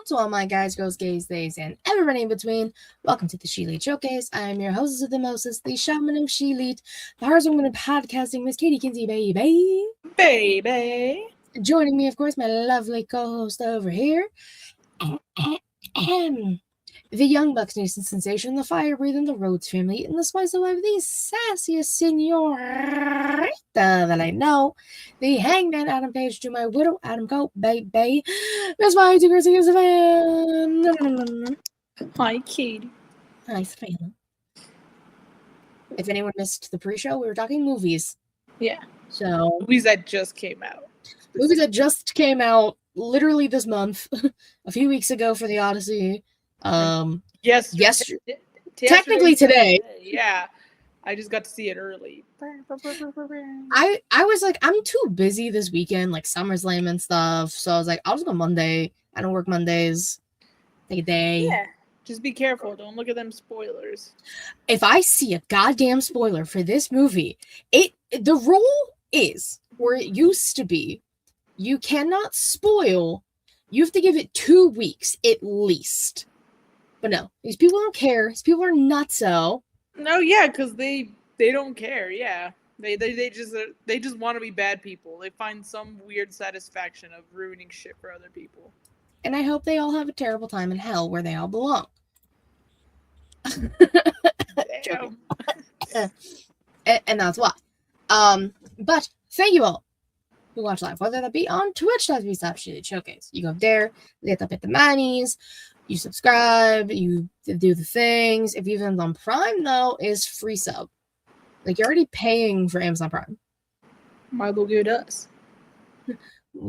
to all my guys, girls, gays, theys, and everybody in between. Welcome to the ShElite Showcase. I am your hostess of the Moses, the shaman of ShElite, the horsewoman of podcasting, Miss Katie Kinsey, baby. Baby. Joining me, of course, my lovely co-host over here. The Young Bucks nuisance sensation, the fire-breathing, the Rhodes family, and the spice of life, the sassiest senorita that I know, the hangman Adam Page to my widow Adam Cope, baby. That's why I do Chrissy Savannah. Hi, Katie. Hi, Savannah. If anyone missed the pre-show, we were talking movies. Yeah. So movies that just came out. Movies that just came out literally this month, a few weeks ago for the Odyssey. Yes. Technically today. Yeah. I just got to see it early. I was like, I'm too busy this weekend, like SummerSlam and stuff. So I was like, I'll just go Monday. I don't work Mondays. Take a day. Yeah. Just be careful. Don't look at them spoilers. If I see a goddamn spoiler for this movie, the rule is, or it used to be, you cannot spoil. You have to give it 2 weeks at least. But no, these people don't care. These people are nutso. No, yeah, because they don't care. Yeah, they just want to be bad people. They find some weird satisfaction of ruining shit for other people. And I hope they all have a terrible time in hell where they all belong. And that's why. But thank you all who watch live, whether that be on Twitch.tv/ShElite Showcase. You go there, you get up at the manies, you subscribe, you do the things. If you've been on Prime, though, is free sub. Like, you're already paying for Amazon Prime. Might as well give it to us.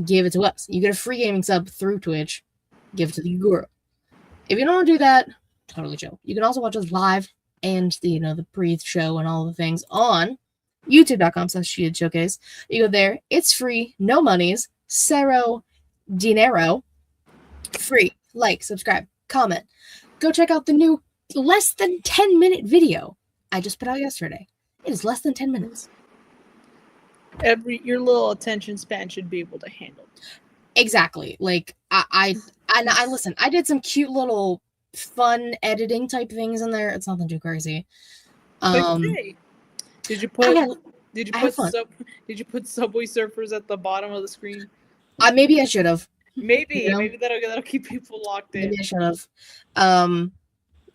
Give it to us. You get a free gaming sub through Twitch. Give it to the guru. If you don't want to do that, totally chill. You can also watch us live and the pre-show and all the things on youtube.com/ShElite Showcase. You go there. It's free. No monies. Cero dinero. Free. Like, subscribe, comment. Go check out the new less than 10-minute video I just put out yesterday. It is less than 10 minutes. Your little attention span should be able to handle. Exactly. Like, I listen, I did some cute little fun editing type things in there. It's nothing too crazy. Okay. Did you put Subway Surfers at the bottom of the screen? Maybe I should have. Maybe that'll keep people locked in. Maybe I should have.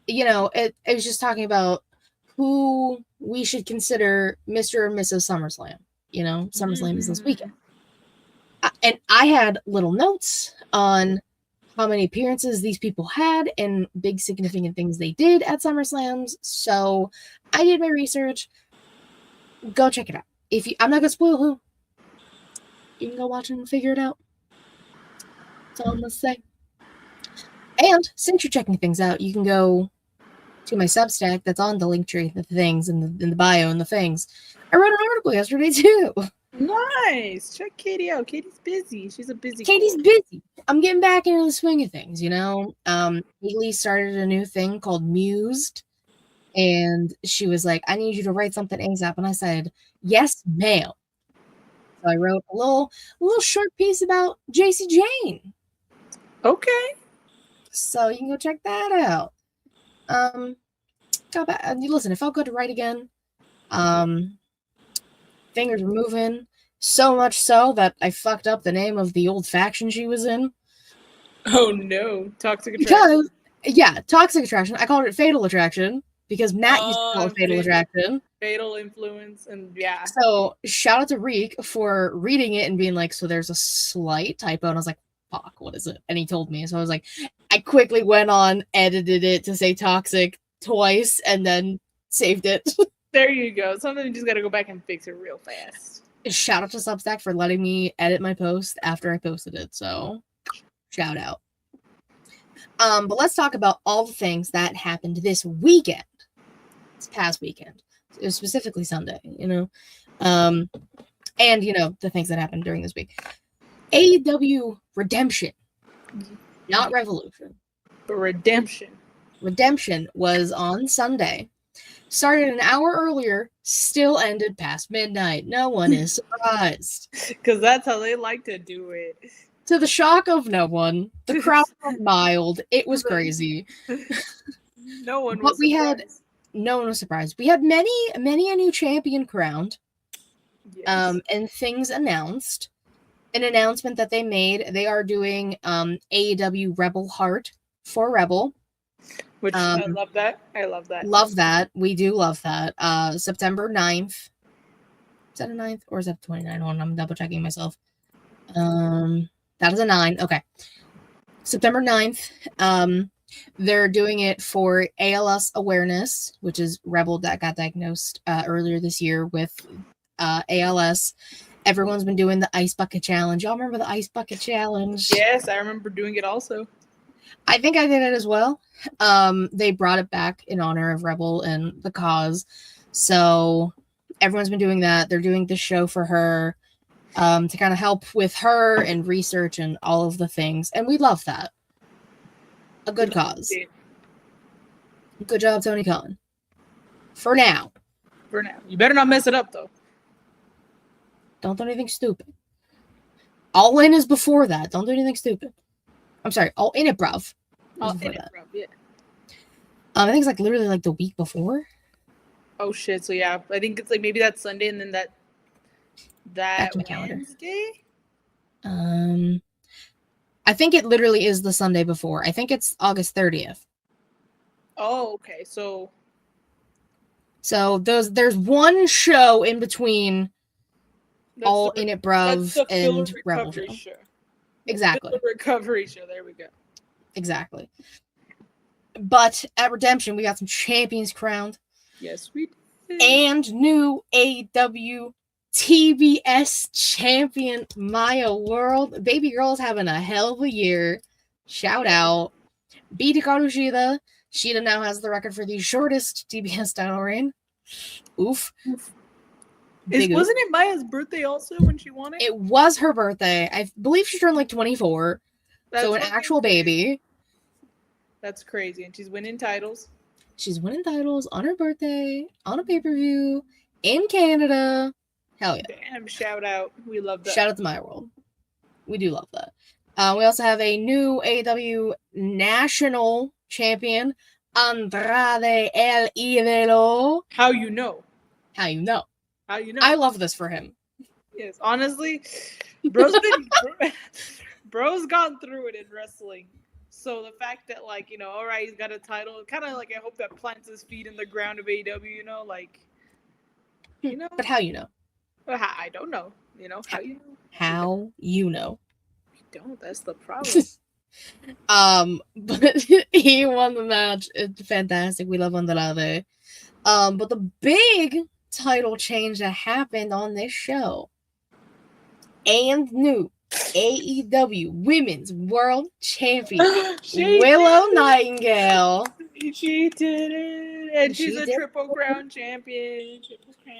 It was just talking about who we should consider Mr. and Mrs. SummerSlam. SummerSlam is this weekend. And I had little notes on how many appearances these people had and big significant things they did at SummerSlams. So I did my research. Go check it out. I'm not gonna spoil who. You can go watch it and figure it out. That's all I'm gonna say. And since you're checking things out, you can go to my Substack that's on the link tree, the things in the bio and the things. I wrote an article yesterday too. Nice. Check Katie out. Katie's busy. She's a busy. Katie's busy. I'm getting back into the swing of things, Haley started a new thing called Mused. And she was like, I need you to write something ASAP. And I said, yes, ma'am. So I wrote a little short piece about JC Jane. Okay. So you can go check that out. Got back. Listen, it felt good to write again. Fingers were moving. So much so that I fucked up the name of the old faction she was in. Oh no. Toxic Attraction. Toxic Attraction. I called it Fatal Attraction. Because Matt used to call it Fatal Attraction. Fatal Influence, and yeah. So, shout out to Reek for reading it and being like, so there's a slight typo. And I was like, fuck, what is it? And he told me. So I was like, I quickly went on, edited it to say toxic twice, and then saved it. There you go. Sometimes you just gotta go back and fix it real fast. Shout out to Substack for letting me edit my post after I posted it. So, shout out. But let's talk about all the things that happened this weekend. Past weekend. It was specifically Sunday, and the things that happened during this week. AEW Redemption, not Revolution, but Redemption. Redemption was on Sunday. Started an hour earlier, still ended past midnight. No one is surprised. Because that's how they like to do it. To the shock of no one, the crowd went mild. It was crazy. No one But was surprised. no one was surprised. We had many a new champion crowned, Yes. and things announced. An announcement that they made, they are doing AEW Rebel Heart for Rebel. Which I love that. I love that. Love that. We do love that. September 9th. Is that a 9th or is that 29th? Hold on, I'm double checking myself. That is a 9. Okay. September 9th. They're doing it for ALS awareness, which is Rebel that got diagnosed earlier this year with ALS. Everyone's been doing the ice bucket challenge. Y'all remember the ice bucket challenge? Yes, I remember doing it also. I think I did it as well. They brought it back in honor of Rebel and the cause. So everyone's been doing that. They're doing the show for her to kind of help with her and research and all of the things. And we love that. A good cause. Good job, Tony Khan. For now. For now. You better not mess it up, though. Don't do anything stupid. All In is before that. Don't do anything stupid. I'm sorry. All In It, bruv. All In It, bruv, yeah. I think it's like literally like the week before. Oh, shit. So, yeah. I think it's like maybe that Sunday and then that Wednesday? I think it literally is the Sunday before. I think it's August 30th. Oh, okay. So there's one show in between All In It, bruv, and Rebel show. Exactly. Recovery show. There we go. Exactly. But at Redemption, we got some champions crowned. Yes, we did. And new AEW TBS champion Maya World. Baby girl's having a hell of a year. Shout out. Beat Hikaru Shida. Shida now has the record for the shortest TBS title reign. Oof. Wasn't it Maya's birthday also when she won it? It was her birthday. I believe she turned like 24. So an actual baby. That's crazy. And she's winning titles. She's winning titles on her birthday, on a pay-per-view, in Canada. Hell yeah. Damn, shout out. We love that. Shout out to My World. We do love that. We also have a new AEW National Champion, Andrade El Idolo. How you know? How you know? How you know? I love this for him. Yes, honestly, bro's gone through it in wrestling. So the fact that, like, you know, all right, he's got a title, kind of like I hope that plants his feet in the ground of AEW, you know, like, you know. But how you know? I don't know. You know, how you know? How you know? We don't. That's the problem. But he won the match. It's fantastic. We love Andrade. But the big title change that happened on this show and new AEW Women's World Champion Willow Nightingale. She did it, and she's a Triple Crown champion.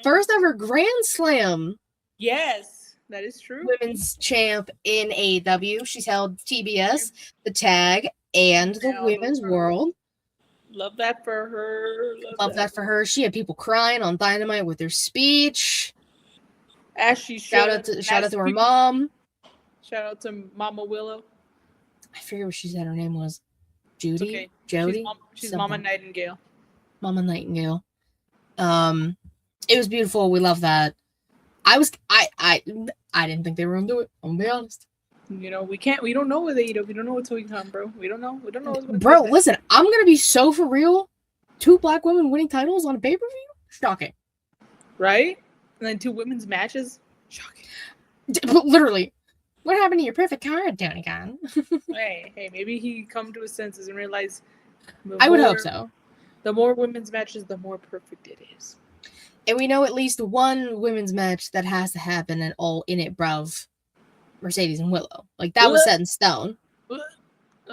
First ever Grand Slam. Yes, that is true. Women's champ in AEW. She's held TBS, the tag, and the Women's World. Love that for her. Love that for her. She had people crying on Dynamite with her speech. Shout out to her mom. Shout out to Mama Willow. I forget what she said her name was. Judy? Okay. Jody? She's Mama Nightingale. Mama Nightingale. It was beautiful. We love that. I didn't think they were gonna do it. I'm gonna be honest. You know, we don't know what they do. We don't know what's going on, bro. We don't know. We don't know what's going on. Bro, listen, I'm gonna be so for real. 2 black women winning titles on a pay-per-view? Shocking. Right? And then 2 women's matches? Shocking. Literally. What happened to your perfect card, Tony Khan? Hey, maybe he come to his senses and realize. I would hope so. The more women's matches, the more perfect it is. And we know at least one women's match that has to happen at All In It, bruv. Mercedes and Willow. Like, that was set in stone.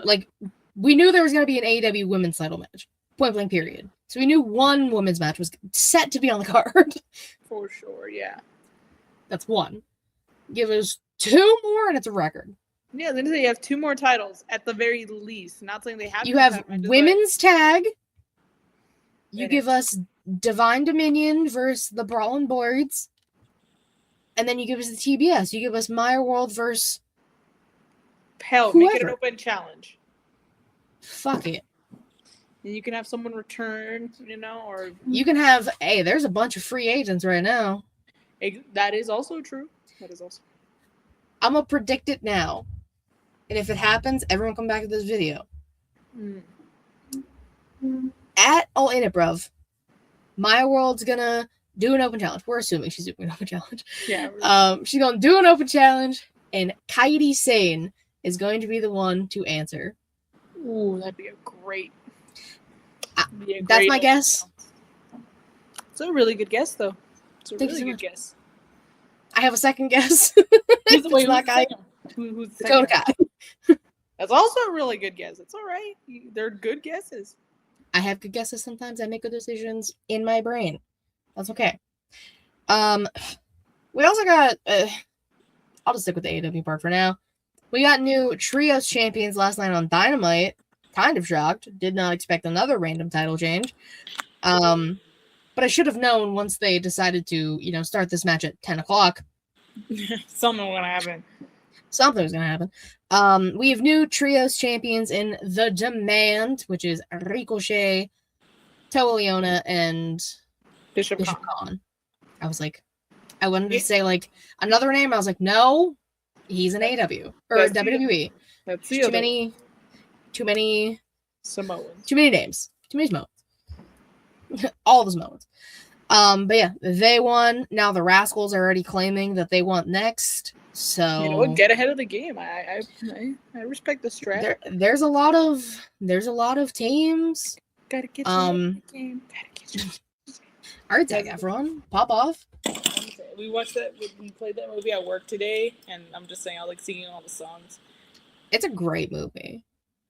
Like, we knew there was going to be an AEW women's title match. Point blank period. So we knew one women's match was set to be on the card. For sure, yeah. That's one. Give us 2 more and it's a record. Yeah, then you have 2 more titles at the very least. Not saying they have. You have women's tag. You give us Divine Dominion versus the Brawling Boards. And then you give us the TBS. You give us Maya World versus Hell, Whoever. make it an open challenge. Fuck it. And you can have someone return, you know, or You can have, hey, there's a bunch of free agents right now. that is also true. That is also. I'm gonna predict it now. And if it happens, everyone come back to this video. At All In It, bruv, Maya World's gonna do an open challenge. We're assuming she's doing an open challenge. Yeah. She's gonna do an open challenge, and Kairi Sane is going to be the one to answer. Ooh, that'd be a great. That's my guess. It's a really good guess, though. It's a Thank you really so good much. guess. I have a second guess. Who's It's not Kairi. Who's the Dakota second? Kai. That's also a really good guess. It's all right. They're good guesses. I have good guesses sometimes. I make good decisions in my brain. That's okay. We also got. I'll just stick with the AEW part for now. We got new Trios champions last night on Dynamite. Kind of shocked. Did not expect another random title change. But I should have known once they decided to, start this match at 10 o'clock. Something was gonna happen. Something was going to happen. We have new Trios champions in The Demand, which is Ricochet, Toa Leona, and Bishop Bishop Khan. Khan. I was like, I wanted to say another name. I was like, no, he's an AEW or That's WWE. That's Too many Samoans. Too many names. Too many Samoans. All the Samoans. But yeah, they won. Now the Rascals are already claiming that they want next. So get ahead of the game. I respect the strat. There's a lot of teams. Gotta get the game. All right, Zac Efron, pop off. We watched that. We played that movie at work today, and I'm just saying, I like singing all the songs. It's a great movie.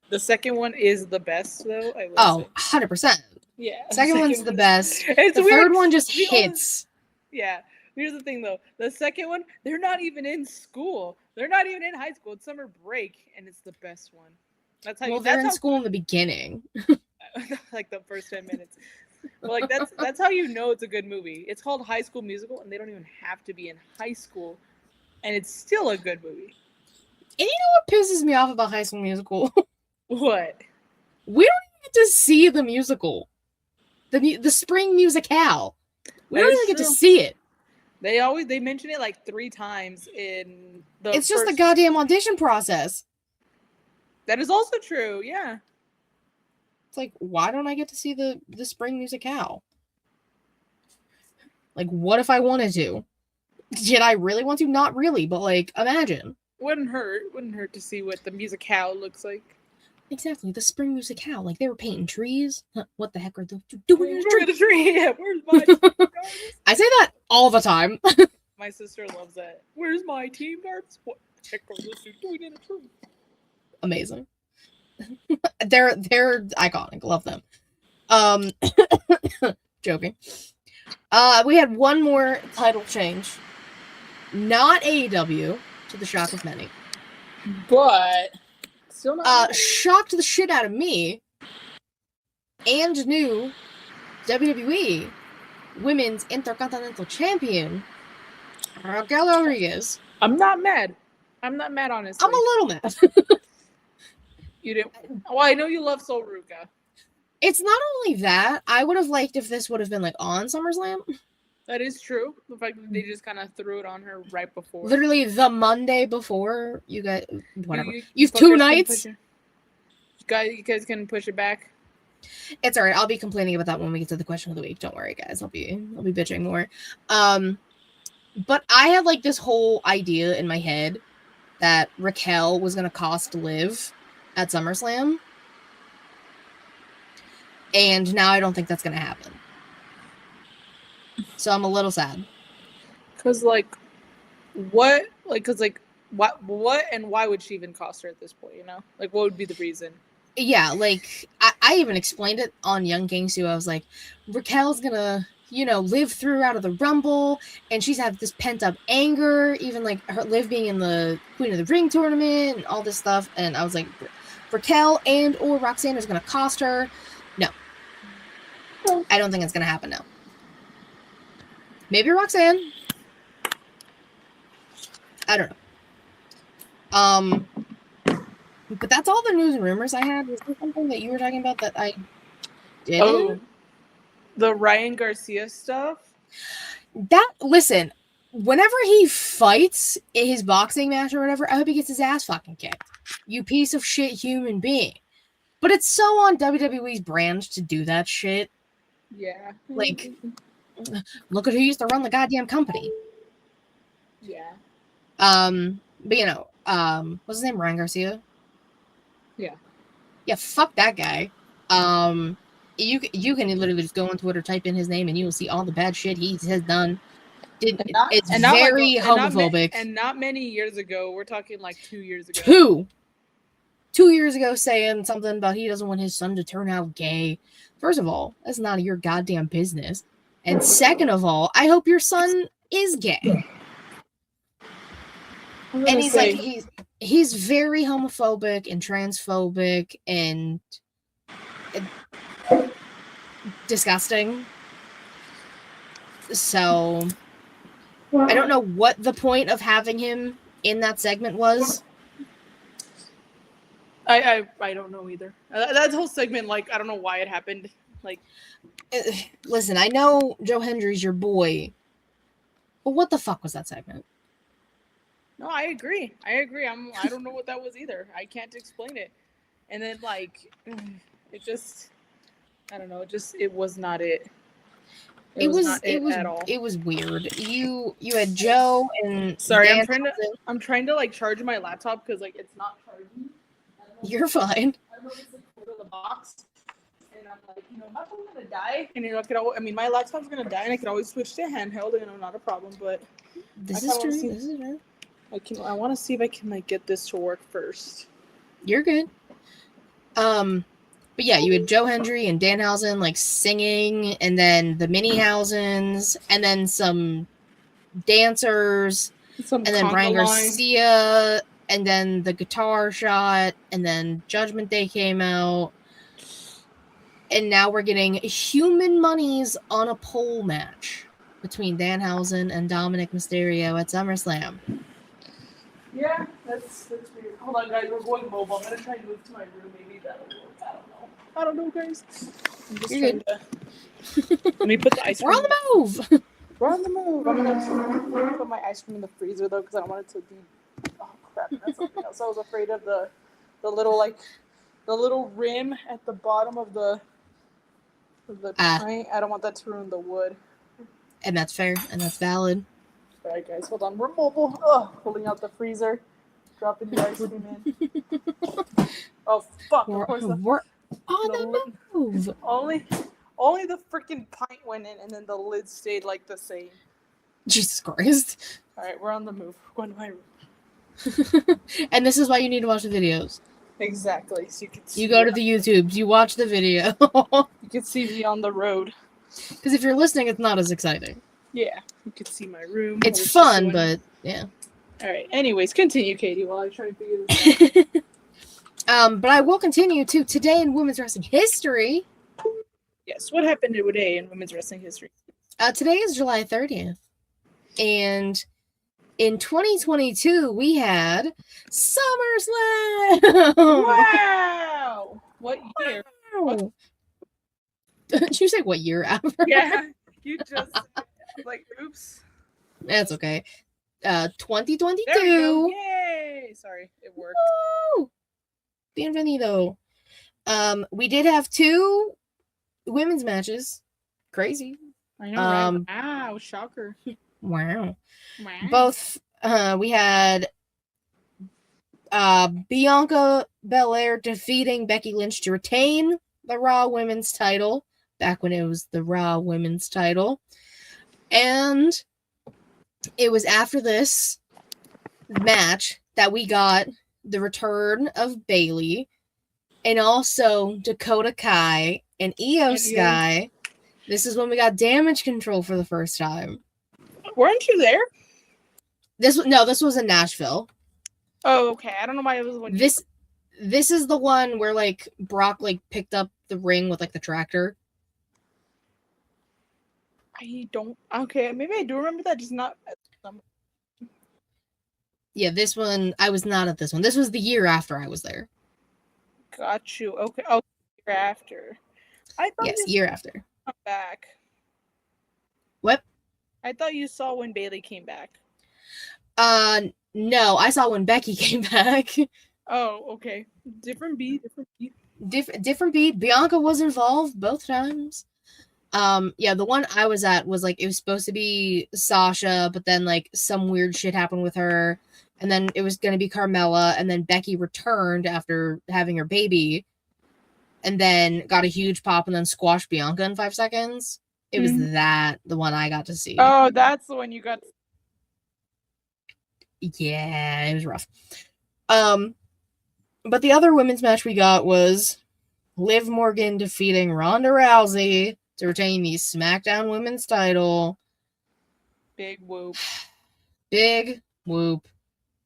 The second one is the best, though. 100%. Yeah. Second one's the best. It's the weird. Third one just hits. Yeah. Here's the thing, though. The second one, they're not even in school. They're not even in high school. It's summer break, and it's the best one. That's how. They're in school in the beginning. Like the first 10 minutes. But that's how you know it's a good movie. It's called High School Musical, and they don't even have to be in high school, and it's still a good movie. And you know what pisses me off about High School Musical? What? We don't even get to see the musical, the spring musicale. We don't even get to see it. They mention it like 3 times in the. It's just the goddamn audition process. That is also true. Yeah. It's like, why don't I get to see the spring musicale? Like, what if I wanted to? Did I really want to? Not really, but imagine. Wouldn't hurt to see what the musicale looks like. Exactly, the spring musicale. They were painting trees. What the heck are they doing in the tree? Yeah, where's my team guards? I say that all the time. My sister loves that. Where's my team guards? What the heck are those doing in a tree? Amazing. They're iconic. Love them. Joking. We had one more title change. Not AEW, to the shock of many. But still not. Shocked the shit out of me. And new WWE Women's Intercontinental Champion Raquel Rodriguez. I'm not mad, honestly. I'm a little mad. You didn't. Well, I know you love Sol Ruca. It's not only that. I would have liked if this would have been on SummerSlam. That is true. The fact that they just kind of threw it on her right before. Literally the Monday before you guys. Whatever. You've 2 nights. You guys can push it back. It's alright. I'll be complaining about that when we get to the question of the week. Don't worry, guys. I'll be bitching more. But I had this whole idea in my head that Raquel was gonna cost Liv at SummerSlam. And now I don't think that's gonna happen. So I'm a little sad. Cause what and why would she even cost her at this point, what would be the reason? Yeah, I even explained it on Young Kings too. I was like, Raquel's gonna, live through out of the Rumble, and she's had this pent up anger, even her Liv being in the Queen of the Ring tournament and all this stuff. And I was like, Raquel and or Roxanne is gonna cost her. No. I don't think it's gonna happen now. Maybe Roxanne. I don't know. But that's all the news and rumors I had. Was there something that you were talking about that I didn't? Oh, the Ryan Garcia stuff? Listen, whenever he fights in his boxing match or whatever, I hope he gets his ass fucking kicked. You piece of shit human being. But it's so on WWE's brand to do that shit. Yeah. Like, look at who used to run the goddamn company. Yeah. But you know, what's his name? Ryan Garcia? Yeah. Yeah, fuck that guy. You can literally just go on Twitter, type in his name, and you will see all the bad shit he has done. It's very homophobic. And not many years ago. We're talking like 2 years ago. 2 years ago, saying something about he doesn't want his son to turn out gay. First of all, that's none of your goddamn business. And second of all, I hope your son is gay. And he's very homophobic and transphobic and disgusting. So I don't know what the point of having him in that segment was. I don't know either. That whole segment, like, I don't know why it happened. Like, listen, I know Joe Hendry's your boy, but what the fuck was that segment? No, I agree. I don't know what that was either. I can't explain it. And then, like, it just, I don't know. It was not it. It was not it at all. It was weird. You had Joe and sorry, Dan I'm trying to like charge my laptop because like it's not charging. You're fine. I know it's like out of the box, and I'm like, my phone's gonna die, and my laptop's gonna die, and I can always switch to handheld, not a problem. But this is true. I want to see if I can like get this to work first. You're good. But yeah, you had Joe Hendry and Danhausen like singing, and then the Minniehausens, and then some dancers, and then Ryan Garcia, and then the guitar shot, and then Judgment Day came out, and now we're getting human monies on a pole match between Danhausen and Dominic Mysterio at SummerSlam. Yeah, that's weird. Hold on, guys, we're going mobile. I'm gonna try and move to my room. Maybe that'll work. I don't know, guys. I'm just trying to... Let me put the ice cream. We're on the move. We're on the move. I'm gonna put my ice cream in the freezer though, because I don't want it to be. Oh crap! That's something else. I was afraid of the little rim at the bottom of the pint. I don't want that to ruin the wood. And that's fair, and that's valid. All right, guys, hold on. We're mobile. Pulling out the freezer, dropping the ice cream in. Oh fuck! Of course, we're on the move. Only the freaking pint went in, and then the lid stayed like the same. Jesus Christ! All right, we're on the move. We're going to my room. And this is why you need to watch the videos. Exactly. So you can see. You go to the YouTubes. You watch the video. You can see me on the road. Because if you're listening, it's not as exciting. Yeah, you can see my room. It's fun, but yeah. All right. Anyways, continue, Katie, while I try to figure this out. But I will continue to today in women's wrestling history. Yes, what happened today in women's wrestling history? Today is July 30th, and in 2022 we had SummerSlam. Wow! What year? Wow. Did you say what year ever? Yeah, you just like oops. That's okay. 2022. There we go. Yay! Sorry, it worked. Woo! Bienvenido. We did have 2 women's matches. Crazy. I know, right? Wow, shocker. Wow. Both we had Bianca Belair defeating Becky Lynch to retain the Raw Women's title back when it was the Raw Women's title. And it was after this match that we got the return of Bayley and also Dakota Kai and Io Sky. This is when we got Damage Control for the first time. Weren't you there? This was in Nashville. Oh, okay. I don't know why it was one. This is the one where like Brock like picked up the ring with like the tractor. I don't. Okay, maybe I do remember that, just not. Yeah, this one I was not at this one. This was the year after I was there. Got you. Okay. Oh, year after. I thought Yes, you year after. come back. What? I thought you saw when Bailey came back. No, I saw when Becky came back. Oh, okay. Different beat. Different beat. Bianca was involved both times. Yeah, the one I was at was like it was supposed to be Sasha, but then like some weird shit happened with her, and then it was gonna be Carmella, and then Becky returned after having her baby, and then got a huge pop and then squashed Bianca in 5 seconds. It was the one I got to see. Oh, that's the one you got. Yeah, it was rough. But the other women's match we got was Liv Morgan defeating Ronda Rousey to retain the SmackDown Women's title. Big whoop. Big whoop.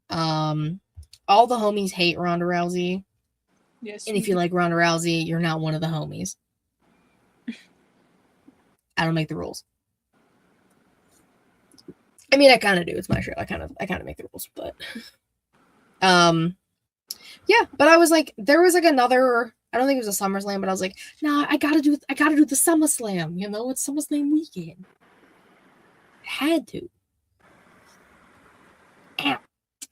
All the homies hate Ronda Rousey. Yes. And if you like Ronda Rousey, you're not one of the homies. I don't make the rules. I mean, I kind of do. It's my show. I kind of make the rules, but yeah. But I was like, there was like another. I don't think it was a SummerSlam, but I was like, nah, I gotta do the SummerSlam. You know, it's SummerSlam weekend. Had to. Ow.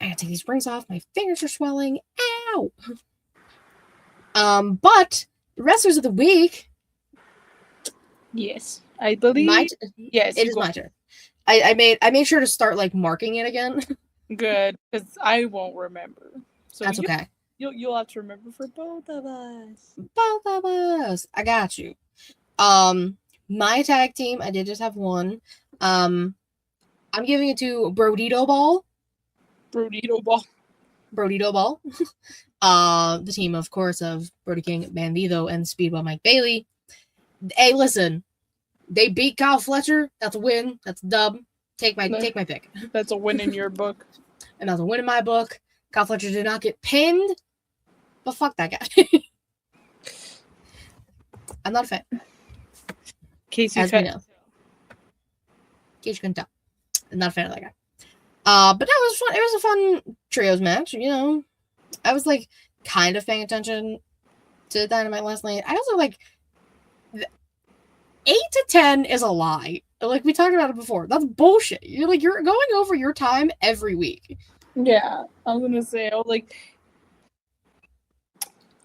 I gotta take these rings off. My fingers are swelling. Ow. But the wrestlers of the week. Yes, I believe. Yes, it is my turn. I made sure to start like marking it again. Good, because I won't remember. So that's okay. You'll have to remember for both of us. Both of us. I got you. My tag team, I did just have one. I'm giving it to Brodito Ball. Brodito Ball. Brodito Ball. The team, of course, of Brody King, Bandido, and Speedball Mike Bailey. Hey, listen. They beat Kyle Fletcher. That's a win. That's a dub. Take my pick. That's a win in your book. And that's a win in my book. Kyle Fletcher did not get pinned. But fuck that guy. I'm not a fan. Casey As we know. Case you couldn't tell. I'm not a fan of that guy. But that was fun. It was a fun trios match, you know. I was like kind of paying attention to Dynamite last night. I also like 8 to 10 is a lie. Like we talked about it before. That's bullshit. You're going over your time every week. Yeah, I was gonna say, like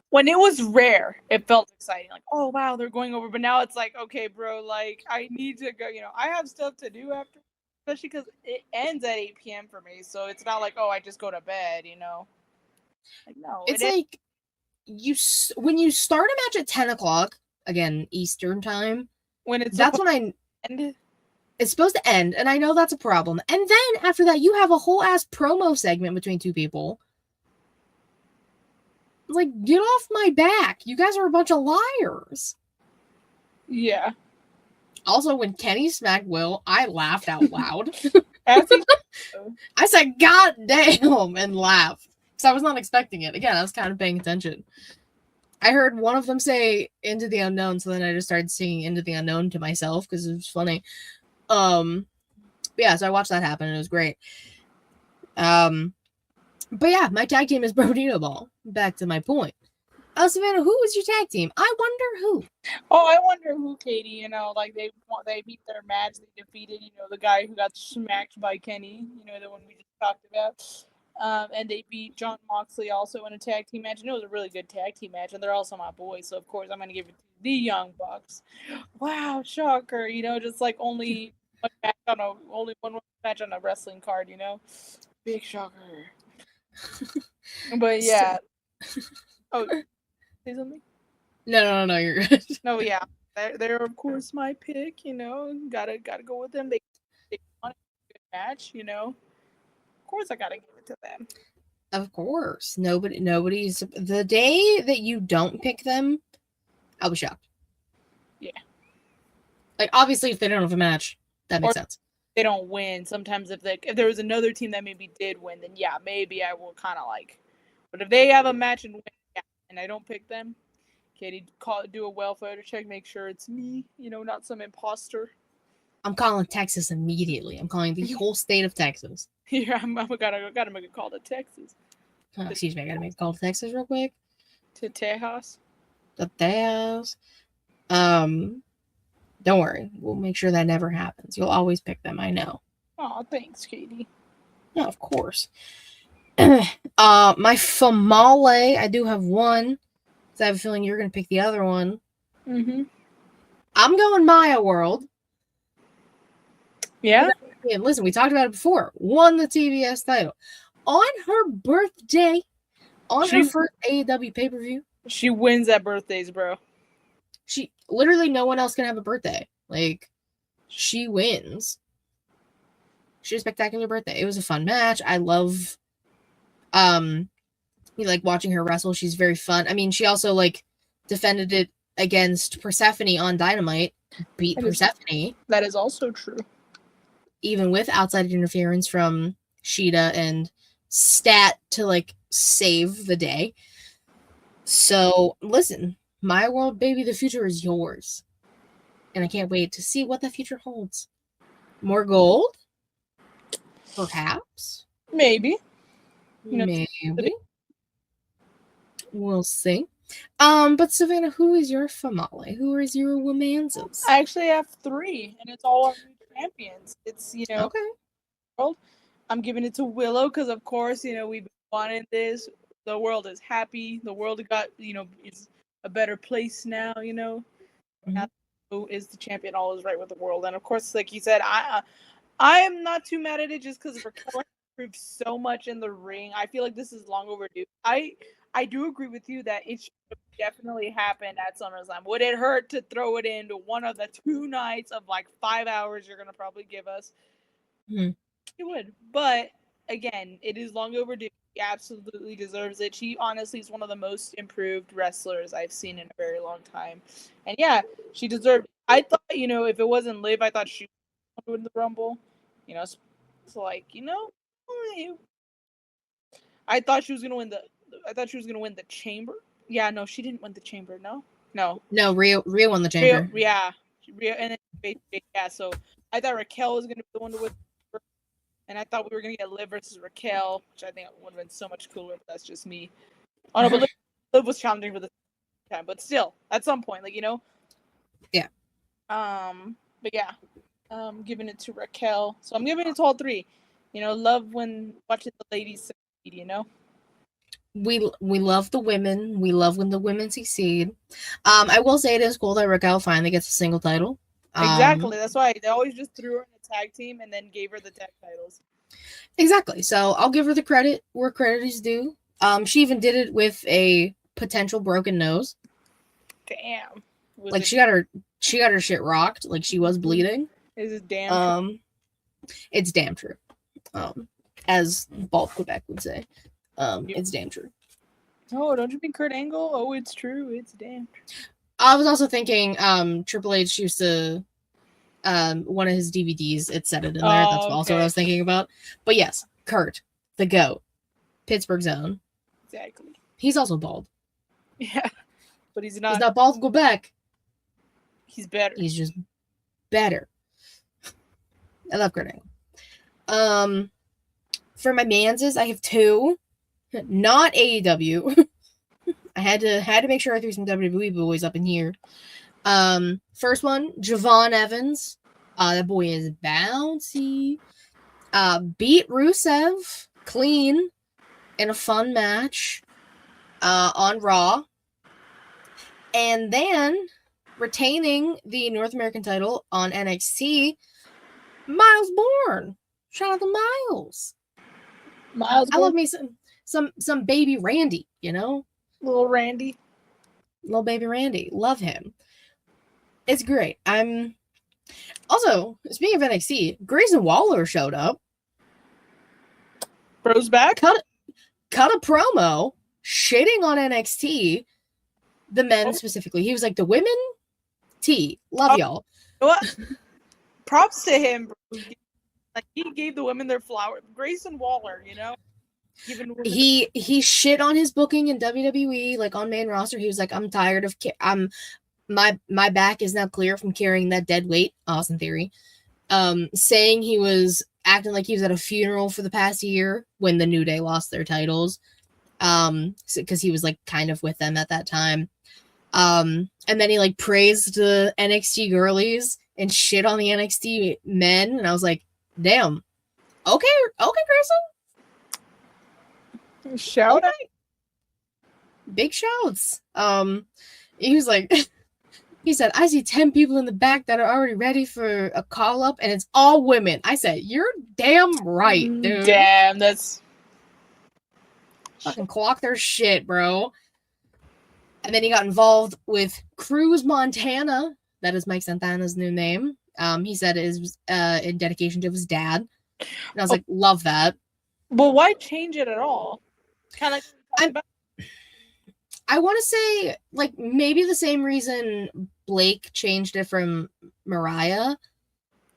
when it was rare, it felt exciting. Like, oh wow, they're going over. But now it's like, okay, bro, like I need to go. You know, I have stuff to do after, especially because it ends at 8 p.m. for me. So it's not like, oh, I just go to bed. You know, like no, it's like when you start a match at 10 o'clock again Eastern time. It's supposed to end, and I know that's a problem. And then after that, you have a whole ass promo segment between two people. Like, get off my back. You guys are a bunch of liars. Yeah. Also, when Kenny smacked Will, I laughed out loud. I said, God damn, and laughed. Because I was not expecting it. Again, I was kind of paying attention. I heard one of them say Into the Unknown, so then I just started singing Into the Unknown to myself because it was funny. Yeah, so I watched that happen and it was great. But yeah, my tag team is Brodito Ball. Back to my point. Savannah, who was your tag team? I wonder who. Oh, I wonder who, Katie. You know, like they beat their match. They defeated, you know, the guy who got smacked by Kenny. You know, the one we just talked about. And they beat John Moxley also in a tag team match. And it was a really good tag team match. And they're also my boys, so of course I'm going to give it to the Young Bucks. Wow, shocker! You know, just like only one match on a wrestling card. You know, big shocker. But yeah. Oh, say something? No, you're good. No, yeah, they're of course my pick. You know, gotta go with them. They won a good match. You know, of course I gotta give it to them. Of course, nobody's the day that you don't pick them, I'll be shocked. Yeah, like obviously if they don't have a match, that makes sense. They don't win. Sometimes if there was another team that maybe did win, then yeah, maybe I will kind of like. But if they have a match and win, yeah, and I don't pick them, Katie, do a welfare check, make sure it's me, you know, not some imposter. I'm calling Texas immediately. I'm calling the whole state of Texas. Yeah, I gotta make a call to Texas. Oh, excuse me, I gotta make a call to Texas real quick. To Tejas. The Tejas. Don't worry. We'll make sure that never happens. You'll always pick them. I know. Oh, thanks, Katie. Yeah, of course. My Famale, I do have one. So I have a feeling you're going to pick the other one. Mm-hmm. I'm going Maya World. Yeah? Yeah, listen, we talked about it before. Won the TBS title. On her birthday, on her first AEW pay-per-view. She wins at birthdays, bro. She literally, no one else can have a birthday. Like, she wins. She had a spectacular birthday. It was a fun match. I love like watching her wrestle. She's very fun. I mean, she also like defended it against Persephone on Dynamite, beat Persephone. That is also true. Even with outside interference from Sheeta and Stat to like save the day. So listen, my world, baby, the future is yours. And I can't wait to see what the future holds. More gold? Perhaps. Maybe. Maybe. We'll see. But Savannah, who is your Famale? Who is your Womanzas? I actually have 3, and it's all our new champions. It's, okay. World. I'm giving it to Willow because, of course, we've been wanting this. The world is happy. The world got, is a better place now, Mm-hmm. Now who is the champion, all is right with the world. And, of course, like you said, I am not too mad at it just because Raquel improved so much in the ring. I feel like this is long overdue. I do agree with you that it should definitely happen at SummerSlam. Would it hurt to throw it into one of the 2 nights of like 5 hours you're going to probably give us? Mm-hmm. It would. But again, it is long overdue. She absolutely deserves it. She honestly is one of the most improved wrestlers I've seen in a very long time. And yeah, she deserved it. I thought, if it wasn't Liv, I thought she would win the Rumble. It's like, I thought she was going to win the Chamber. Yeah, no, she didn't win the Chamber. No, Rhea won the Chamber. Rhea, and then yeah. So I thought Raquel was going to be the one to win. And I thought we were going to get Liv versus Raquel, which I think would have been so much cooler, but that's just me. Oh, no, but Liv was challenging for the time. But still, at some point, Yeah. But yeah, giving it to Raquel. So I'm giving it to all 3. Love when watching the ladies succeed, We love the women. We love when the women succeed. I will say it is cool that Raquel finally gets a single title. Exactly. That's why they always just threw her in a tag team and then gave her the tag titles. Exactly. So I'll give her the credit where credit is due. She even did it with a potential broken nose. Damn. She got her shit rocked. Like, she was bleeding. Is it damn true? It's damn true. As Bald Quebec would say. It's damn true. Oh, don't you mean Kurt Angle? Oh, it's true. It's damn true. I was also thinking Triple H used to one of his DVDs, it said it in there. That's also what I was thinking about. But yes, Kurt, the GOAT, Pittsburgh Zone. Exactly. He's also bald. Yeah. But he's not. He's not bald Quebec. He's better. He's just better. I love Kurt Angle. For my Manses, I have 2. Not AEW. I had to make sure I threw some WWE boys up in here. First one, Javon Evans. That boy is bouncy. Beat Rusev clean in a fun match on Raw. And then retaining the North American title on NXT, Miles Bourne. Shout out to Miles. I love me some baby Randy, Little Randy. Little baby Randy. Love him. It's great. Also, speaking of NXT, Grayson Waller showed up. Bro's back. Cut a promo shitting on NXT. The men specifically. He was like, the women? Love y'all. What? Props to him, bro. Like, he gave the women their flower. Grayson Waller, He shit on his booking in WWE, like on main roster. He was like, I'm tired of my back is now clear from carrying that dead weight. Austin Theory. Saying he was acting like he was at a funeral for the past year when the New Day lost their titles. because he was like kind of with them at that time. And then he like praised the NXT girlies and shit on the NXT men, and I was like, damn, okay, Crystal, Shout out. Big shouts. He was like, he said, I see 10 people in the back that are already ready for a call up, and it's all women. I said, you're damn right, dude. Damn, that's fucking clock their shit, bro. And then he got involved with Cruz Montana. That is Mike Santana's new name. He said it is in dedication to his dad. And I was like, love that. Well, why change it at all? Kind of like I want to say, like, maybe the same reason Blake changed it from Mariah.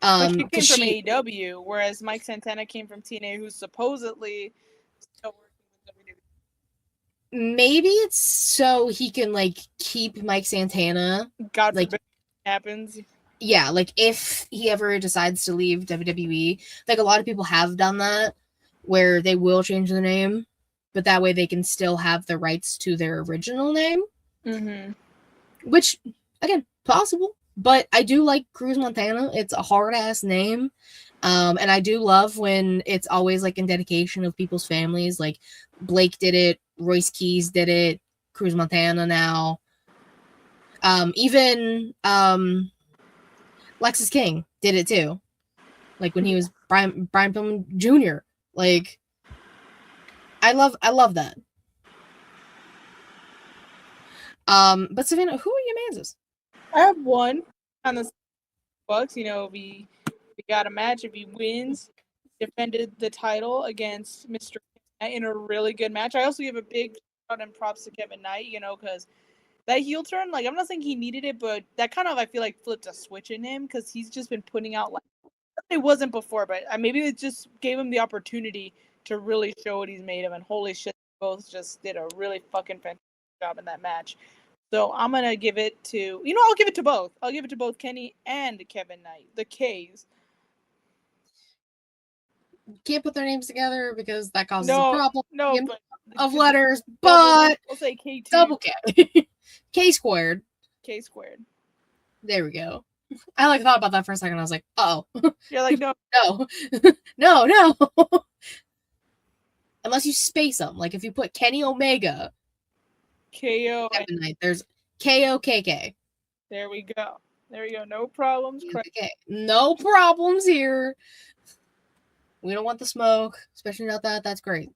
But she came from AEW, whereas Mike Santana came from TNA, who's supposedly still working with WWE. Maybe it's so he can like keep Mike Santana. God like forbid it happens. Yeah, like if he ever decides to leave WWE, like a lot of people have done that, where they will change the name, but that way they can still have the rights to their original name. Mm-hmm. Which, again, possible. But I do like Cruz Montana. It's a hard ass name. And I do love when it's always like in dedication of people's families. Like Blake did it, Royce Keys did it, Cruz Montana now. Even Lexus King did it too. Like when he was Brian Pillman Jr. Like I love that. But Savannah, who are your manses? I have one on the Bucks. You know, we got a match. If he wins, defended the title against Mr. Knight in a really good match. I also give a big shout and props to Kevin Knight, you know, because that heel turn, like, I'm not saying he needed it, but that kind of, I feel like, flipped a switch in him because he's just been putting out, like, it wasn't before, but maybe it just gave him the opportunity to really show what he's made of, and holy shit, both just did a really fucking fantastic job in that match. So I'm going to give it to, I'll give it to both. I'll give it to both Kenny and Kevin Knight, the K's. Can't put their names together because that causes a problem of letters, but we'll say K2. Double K. K squared. K squared. There we go. I like thought about that for a second. I was like, oh. You're like, no. No. Unless you space them. Like if you put Kenny Omega. KO. Kevin Knight, there's KOKK. There we go. No problems. Okay. No problems here. We don't want the smoke, especially not that. That's great.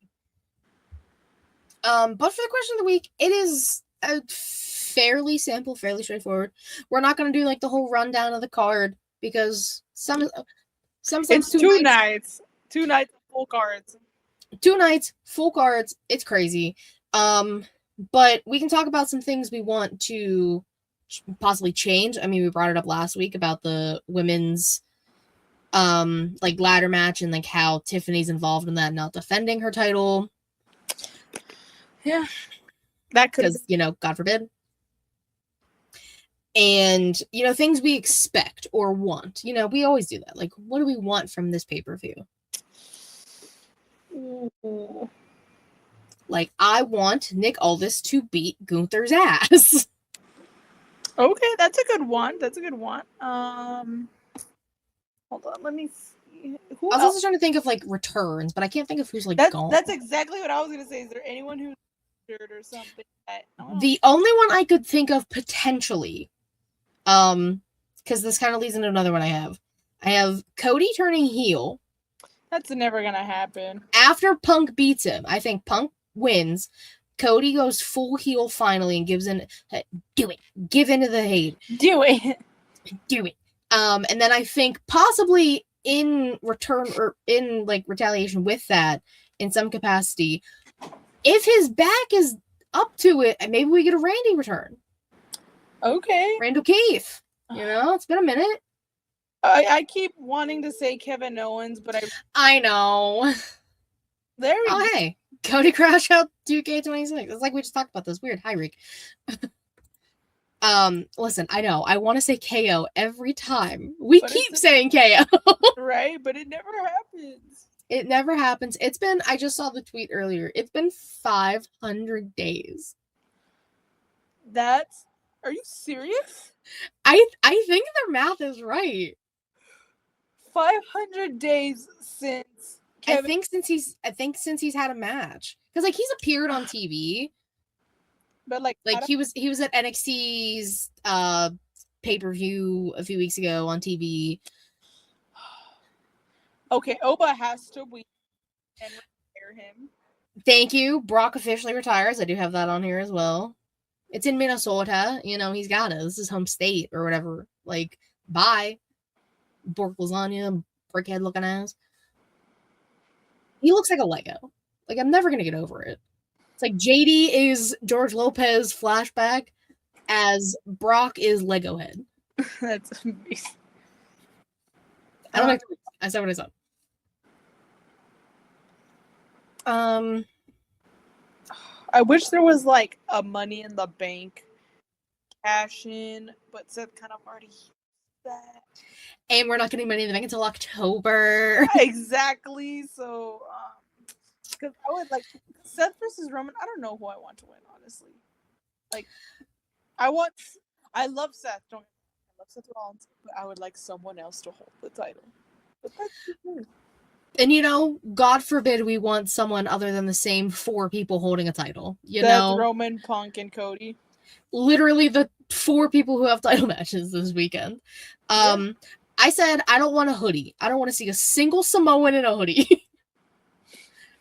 But for the question of the week, it is fairly simple, fairly straightforward. We're not going to do like the whole rundown of the card because sometimes it's two nights, full cards. 2 nights, full cards. It's crazy. But we can talk about some things we want to possibly change. I mean, we brought it up last week about the women's like ladder match and like how Tiffany's involved in that, not defending her title. Yeah, that could, because God forbid. And things we expect or want. We always do that. Like, what do we want from this pay-per-view? Ooh. Like, I want Nick Aldis to beat Gunther's ass. Okay, that's a good one. Hold on, let me see. I was also trying to think of like returns, but I can't think of who's like gone. That's exactly what I was gonna say. Is there anyone who's injured or something? The only one I could think of potentially, because this kind of leads into another one I have Cody turning heel. That's never gonna happen. After Punk beats him, I think Punk wins. Cody goes full heel finally and gives in. Do it. Give into the hate. Do it. And then I think possibly in return or in like retaliation with that in some capacity, if his back is up to it, maybe we get a Randy return. Okay. Randall Keith. It's been a minute. I keep wanting to say Kevin Owens, but I know. There we go. Hey, Cody Crash out 2K26. It's like we just talked about this. Weird. Hi, Rick. Listen, I know. I want to say KO every time. We keep saying KO. Right, but it never happens. It never happens. It's been, I just saw the tweet earlier. It's been 500 days. Are you serious? I think their math is right. 500 days since Kevin. I think since he's had a match. Because like he's appeared on TV. But like he was at NXT's pay-per-view a few weeks ago on TV. Okay, Oba has to win and retire him. Thank you. Brock officially retires. I do have that on here as well. It's in Minnesota. You know, he's got it. This is home state or whatever. Like, bye. Pork lasagna, brickhead looking ass. He looks like a Lego. Like, I'm never going to get over it. It's like JD is George Lopez flashback as Brock is Lego head. That's amazing. I don't know. I said what I said. I wish there was like a Money in the Bank cash in, but Seth kind of already used that. And we're not getting Money in the Bank until October. Exactly. So, because I would like Seth versus Roman. I don't know who I want to win, honestly. Like, I love Seth. I love Seth Rollins, but I would like someone else to hold the title. But that's the And you know, God forbid we want someone other than the same 4 people holding a title. Seth, Roman, Punk, and Cody. Literally the 4 people who have title matches this weekend. Yeah. I said I don't want a hoodie. I don't want to see a single Samoan in a hoodie.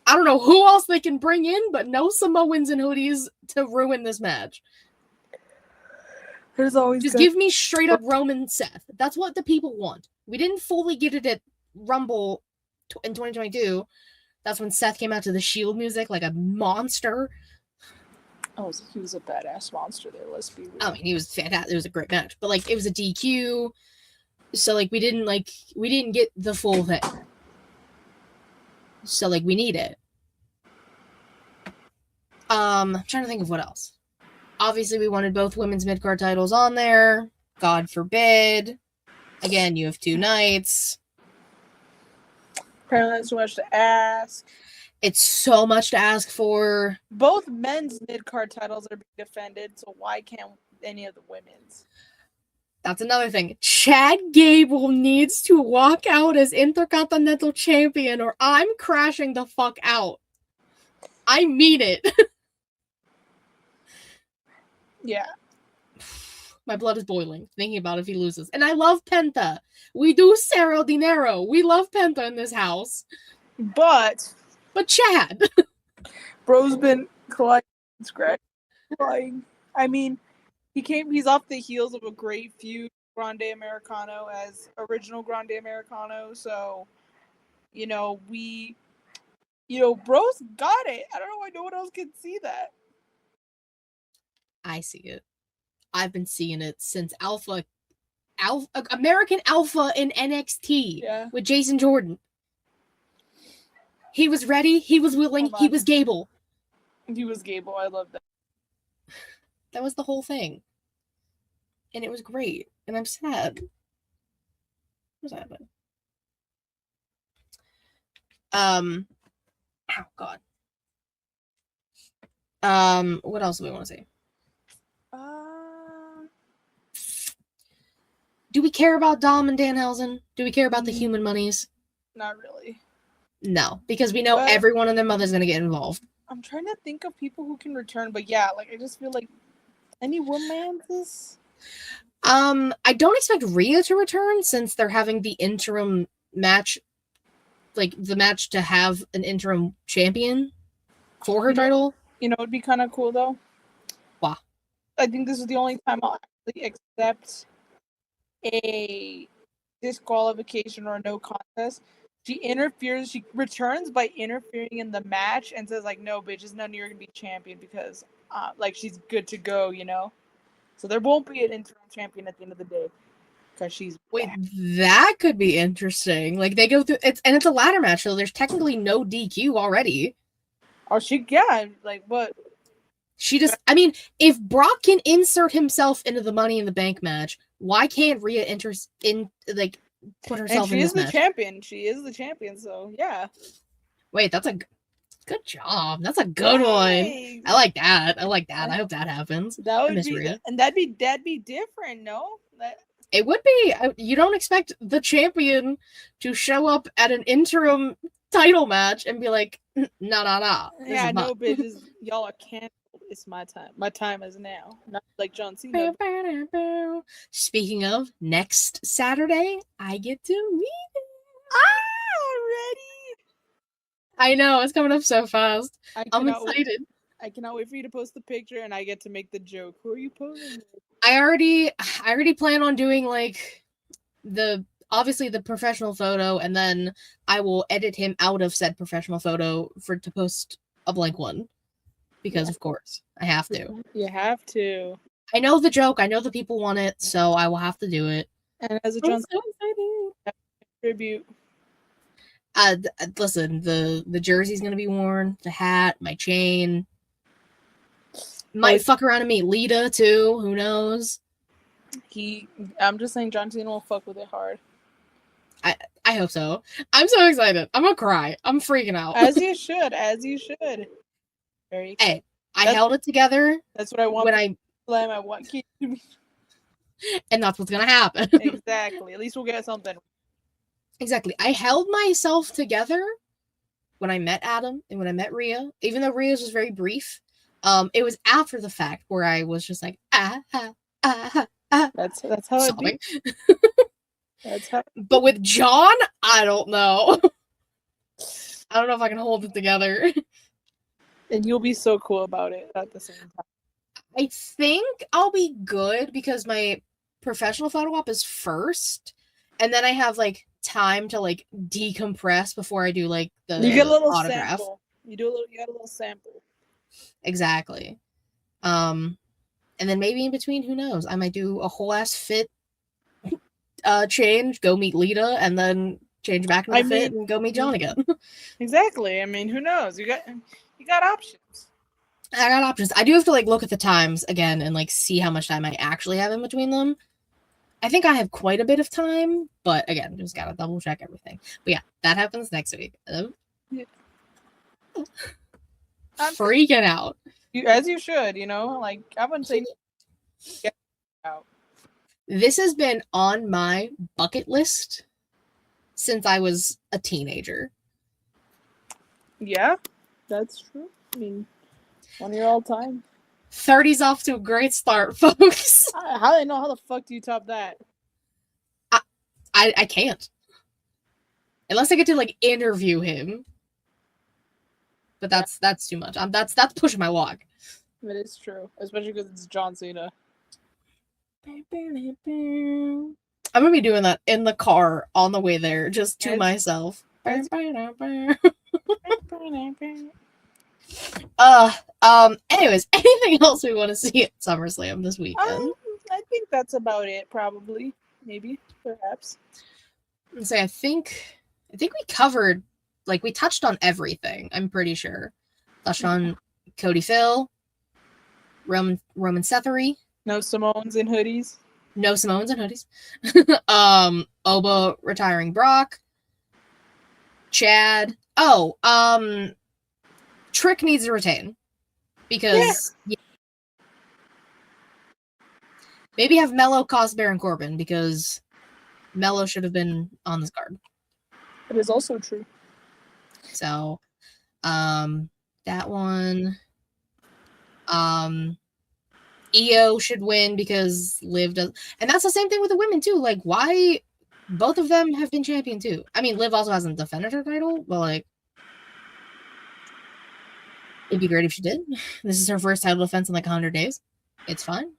I don't know who else they can bring in, but no Samoans in hoodies to ruin this match. There's always just give me straight up Roman Seth. That's what the people want. We didn't fully get it at Rumble in 2022. That's when Seth came out to the Shield music like a monster. Oh, he was a badass monster there. Let's be real. I mean, he was fantastic. It was a great match, but like it was a DQ, so like we didn't get the full thing. So like we need it. I'm trying to think of what else. Obviously, we wanted both women's mid-card titles on there. God forbid. Again, you have 2 nights. Apparently, that's too much to ask. It's so much to ask for. Both men's mid-card titles are being defended, so why can't any of the women's? That's another thing. Chad Gable needs to walk out as Intercontinental Champion or I'm crashing the fuck out. I mean it. Yeah. My blood is boiling thinking about if he loses. And I love Penta. We do Cerro Dinero. We love Penta in this house. But Chad. Bro's been collecting scratch. I mean, he's off the heels of a great feud, Grande Americano as original Grande Americano. So, Bro's got it. I don't know why no one else can see that. I see it. I've been seeing it since American Alpha in NXT with Jason Jordan. He was ready. He was willing. He was Gable. He was Gable. I love that. That was the whole thing. And it was great. And I'm sad. What's happening? Oh, God. What else do we want to say? Do we care about Dom and Danhausen? Do we care about the human monies? Not really. No, because we know everyone and their mother's going to get involved. I'm trying to think of people who can return, but yeah, like I just feel like any woman's. I don't expect Rhea to return since they're having the interim match, like the match to have an interim champion for her title. It'd be kind of cool though. Wow. I think this is the only time I'll actually accept a disqualification or a no contest. She returns by interfering in the match and says like, no bitches, none of you are gonna be champion because like she's good to go, so there won't be an interim champion at the end of the day because she's that could be interesting. Like they go through it's a ladder match, so there's technically no DQ already. Oh, like what? She just, I mean, if Brock can insert himself into the Money in the Bank match, why can't Rhea put herself in this match? She is the champion. She is the champion, so yeah. Wait, that's a good job. That's a good one. I like that. I hope that happens. That would be, Rhea. and that'd be different, no? It would be. You don't expect the champion to show up at an interim title match and be like, nah. Yeah, no, bitches. Y'all are canceled. It's my time. My time is now. Not like John Cena. Speaking of, next Saturday, I get to meet him. Already? I know, it's coming up so fast. I'm excited. I cannot wait for you to post the picture and I get to make the joke. Who are you posing with? I already plan on doing like obviously the professional photo, and then I will edit him out of said professional photo to post a blank one. Because of course, I have to. You have to. I know the joke, I know the people want it, so I will have to do it. And as a John tribute. Listen, the jersey's gonna be worn, the hat, my chain. Might fuck around and meet Lita too. Who knows? I'm just saying, John Cena will fuck with it hard. I hope so. I'm so excited. I'm gonna cry. I'm freaking out. As you should. Very excited. Hey, I held it together. That's what I want. When I want kids. And that's what's gonna happen. Exactly. At least we'll get something. Exactly. I held myself together when I met Adam and when I met Rhea, even though Rhea's was very brief. It was after the fact where I was just like, That's how it be. That's how. But with John, I don't know. I don't know if I can hold it together. And you'll be so cool about it at the same time. I think I'll be good because my professional photo op is first, and then I have like time to like decompress before I do like the you get a little autograph. Sample. You got a little sample. Exactly. And then maybe in between, who knows? I might do a whole ass fit change, go meet Lita, and then change back into fit and go meet John again. Exactly. I mean, who knows? You got options. I got options. I do have to like look at the times again and like see how much time I actually have in between them. I think I have quite a bit of time, but again, just gotta double check everything. But yeah, that happens next week. Yeah. I'm freaking out. As you should, like I wouldn't say get out. This has been on my bucket list since I was a teenager. Yeah, that's true. I mean, one of your all time. 30's off to a great start, folks. How do I know? How the fuck do you top that? I can't. Unless I get to like interview him. But that's too much. That's pushing my log. That is true, especially because it's John Cena. I'm gonna be doing that in the car on the way there, just to myself. Anyways, anything else we want to see at SummerSlam this weekend? I think that's about it. Probably, maybe, perhaps. So I think we covered, like, we touched on everything. I'm pretty sure. Touched on Cody Phil, Roman Sethery. No Samoans in hoodies. No Samoans in hoodies. Oba retiring Brock. Chad. Trick needs to retain. Because maybe have Mello cost Baron Corbin, because Mello should have been on this card. It is also true. So, that one. Io should win because Liv does, and that's the same thing with the women too. Like, why both of them have been champion too? I mean, Liv also hasn't defended her title, but like, it'd be great if she did. This is her first title defense in like 100 days. It's fine.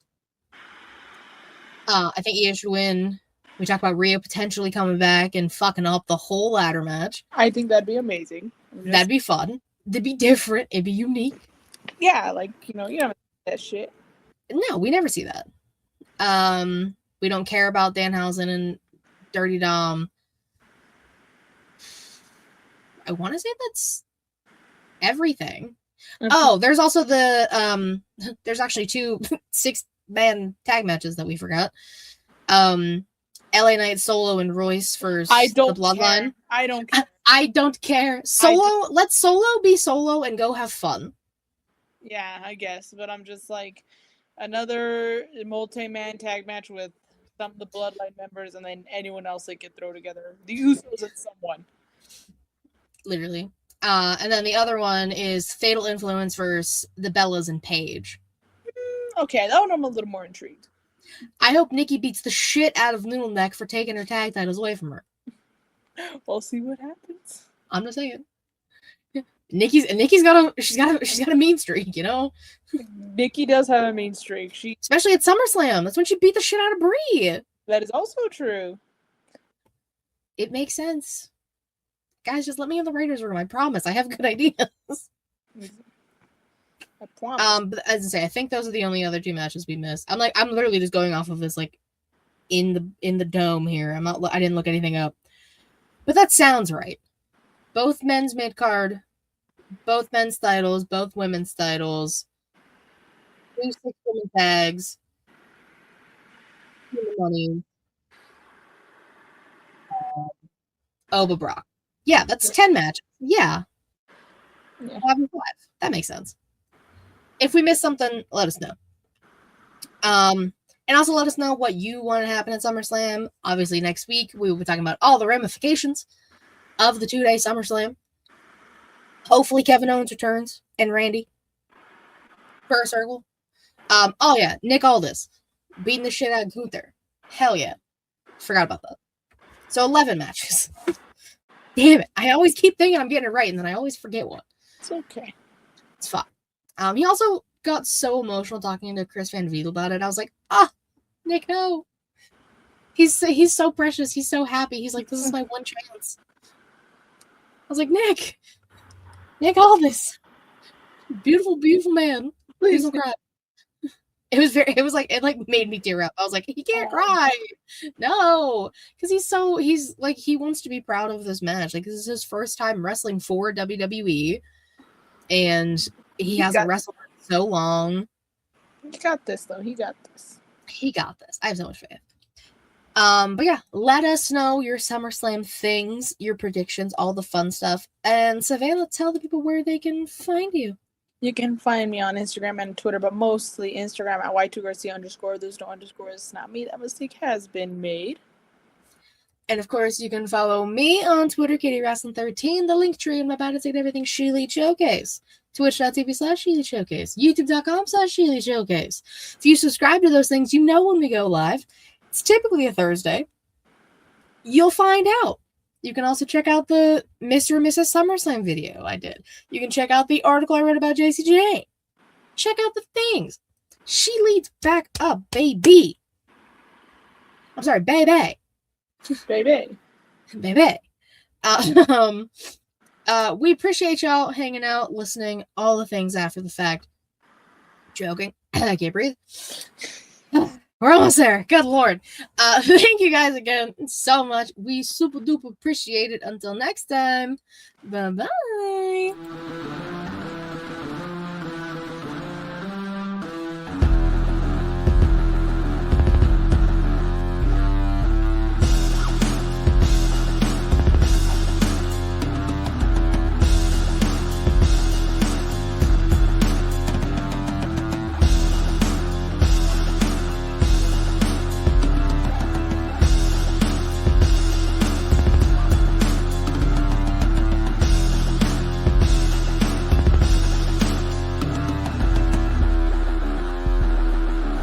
I think Io should win. We talked about Rhea potentially coming back and fucking up the whole ladder match. I think that'd be amazing. That'd be fun. It'd be different. It'd be unique. Yeah, like, you don't see that shit. No, we never see that. We don't care about Danhausen and Dirty Dom. I want to say that's everything. Mm-hmm. Oh, there's also there's actually 2 6-man tag matches that we forgot. LA Knight Solo and Royce versus the Bloodline. I don't care. I don't care. Solo, let Solo be Solo and go have fun. Yeah, I guess, but I'm just like another multi-man tag match with some of the Bloodline members, and then anyone else they could throw together. The Usos and someone. Literally. And then the other one is Fatal Influence versus the Bellas and Paige. Okay, that one I'm a little more intrigued. I hope Nikki beats the shit out of Noodle Neck for taking her tag titles away from her. We'll see what happens. I'm just saying. Nikki's got a mean streak, you know? Nikki does have a mean streak. Especially at SummerSlam. That's when she beat the shit out of Brie. That is also true. It makes sense. Guys, just let me in the writer's room. I promise. I have good ideas. I promise. But as I say, I think those are the only other two matches we missed. I'm literally just going off of this like in the dome here. I didn't look anything up. But that sounds right. Both men's mid-card, both men's titles, both women's titles, 2 6-woman tags, money. But Brock. Yeah, that's 10 matches. Yeah. 5 and 5. That makes sense. If we missed something, let us know. And also let us know what you want to happen at SummerSlam. Obviously, next week we will be talking about all the ramifications of the 2-day SummerSlam. Hopefully Kevin Owens returns and Randy for a circle. Oh yeah, Nick Aldis beating the shit out of Gunther. Hell yeah. Forgot about that. So 11 matches. Damn it. I always keep thinking I'm getting it right, and then I always forget one. It's okay. It's fine. He also got so emotional talking to Chris Van Vliet about it. I was like, Nick, no. He's so precious. He's so happy. He's like, this is my one chance. I was like, Nick, Aldis. Beautiful, beautiful man. Please don't cry. It made me tear up. I was like, he can't cry. No. Because he wants to be proud of this match. Like, this is his first time wrestling for WWE. And he hasn't wrestled for so long. He got this, though. He got this. I have so much faith. But yeah, let us know your SummerSlam things, your predictions, all the fun stuff. And Savannah, tell the people where they can find you. You can find me on Instagram and Twitter, but mostly Instagram at Y2Garcia_. There's no underscore. It's not me. That mistake has been made. And of course, you can follow me on Twitter, KatieWrestling13, the link tree in my About It Everything ShElite Showcase, Twitch.tv/ShElite Showcase, YouTube.com/ShElite Showcase. If you subscribe to those things, you know when we go live. It's typically a Thursday. You'll find out. You can also check out the Mr. and Mrs. SummerSlam video I did. You can check out the article I wrote about JCJ. Check out the things. ShElite's back up, baby. I'm sorry, baby. Baby. Baby. We appreciate y'all hanging out, listening, all the things after the fact. Joking. I can't breathe. We're almost there. Good Lord. Thank you guys again so much. We super duper appreciate it. Until next time. Bye-bye.